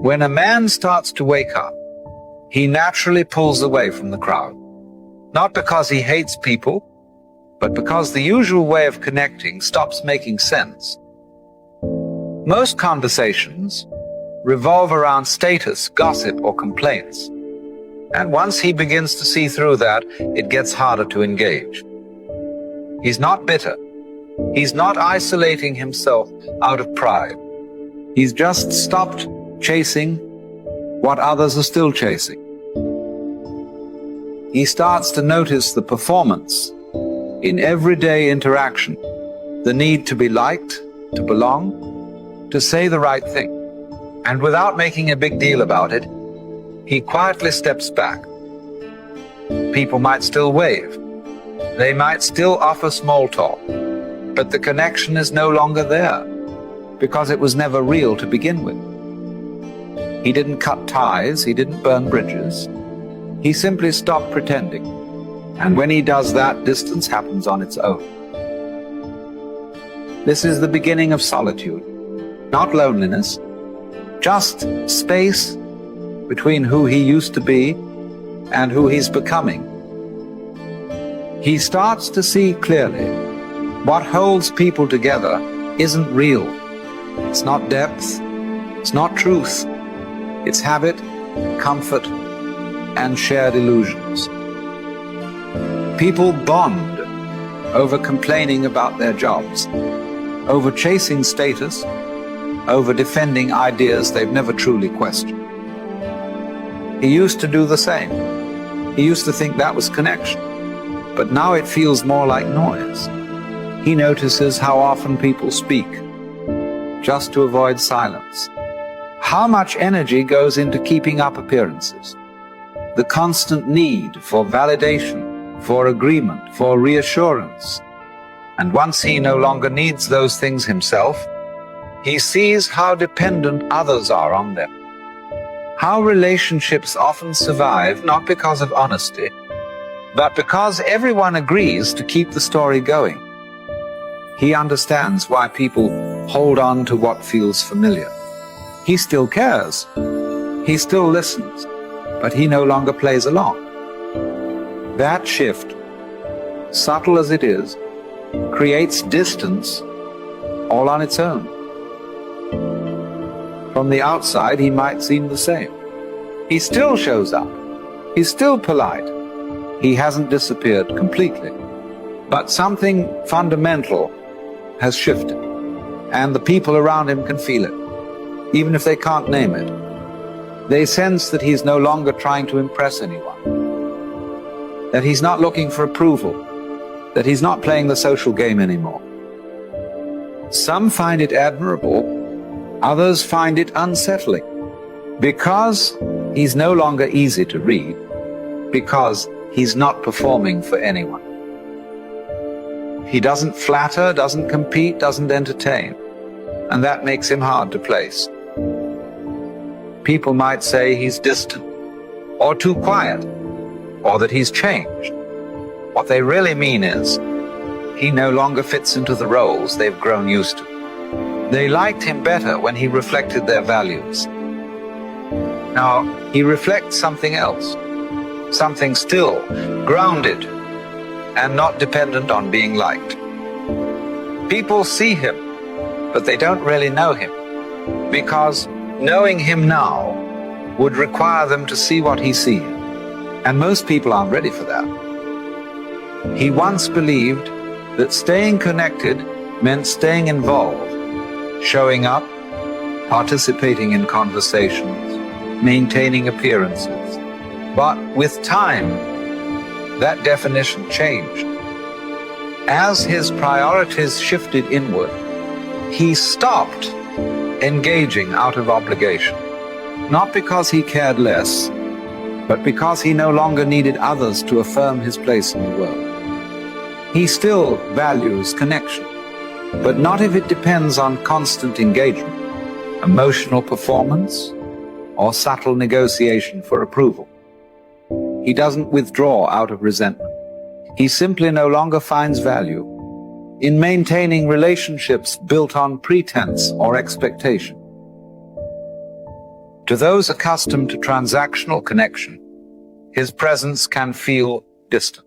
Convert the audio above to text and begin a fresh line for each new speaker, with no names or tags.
When a man starts to wake up, he naturally pulls away from the crowd. Not because he hates people, but because the usual way of connecting stops making sense. Most conversations revolve around status, gossip, or complaints. And once he begins to see through that, it gets harder to engage. He's not bitter. He's not isolating himself out of pride. He's just stopped chasing what others are still chasing. He starts to notice the performance in everyday interaction, the need to be liked, to belong, to say the right thing. And without making a big deal about it, he quietly steps back. People might still wave. They might still offer small talk, but the connection is no longer there because it was never real to begin with. He didn't cut ties, he didn't burn bridges. He simply stopped pretending. And when he does that, distance happens on its own. This is the beginning of solitude, not loneliness, just space between who he used to be and who he's becoming. He starts to see clearly what holds people together isn't real. It's not depth, it's not truth. It's habit, comfort, and shared illusions. People bond over complaining about their jobs, over chasing status, over defending ideas they've never truly questioned. He used to do the same. He used to think that was connection, but now it feels more like noise. He notices how often people speak just to avoid silence. How much energy goes into keeping up appearances? The constant need for validation, for agreement, for reassurance. And once he no longer needs those things himself, he sees how dependent others are on them. How relationships often survive not because of honesty, but because everyone agrees to keep the story going. He understands why people hold on to what feels familiar. He still cares. He still listens, but he no longer plays along. That shift, subtle as it is, creates distance all on its own. From the outside, he might seem the same. He still shows up. He's still polite. He hasn't disappeared completely. But something fundamental has shifted, and the people around him can feel it, even if they can't name it. They sense that he's no longer trying to impress anyone, that he's not looking for approval, that he's not playing the social game anymore. Some find it admirable, others find it unsettling, because he's no longer easy to read, because he's not performing for anyone. He doesn't flatter, doesn't compete, doesn't entertain, and that makes him hard to place. People might say he's distant, or too quiet, or that he's changed. What they really mean is, he no longer fits into the roles they've grown used to. They liked him better when he reflected their values. Now, he reflects something else, something still, grounded, and not dependent on being liked. People see him, but they don't really know him, because knowing him now would require them to see what he sees, and most people aren't ready for that. He once believed that staying connected meant staying involved, showing up, participating in conversations, maintaining appearances. But with time, that definition changed. As his priorities shifted inward, he stopped engaging out of obligation, not because he cared less, but because he no longer needed others to affirm his place in the world. He still values connection, but not if it depends on constant engagement, emotional performance, or subtle negotiation for approval. He doesn't withdraw out of resentment. He simply no longer finds value in maintaining relationships built on pretense or expectation. To those accustomed to transactional connection, his presence can feel distant.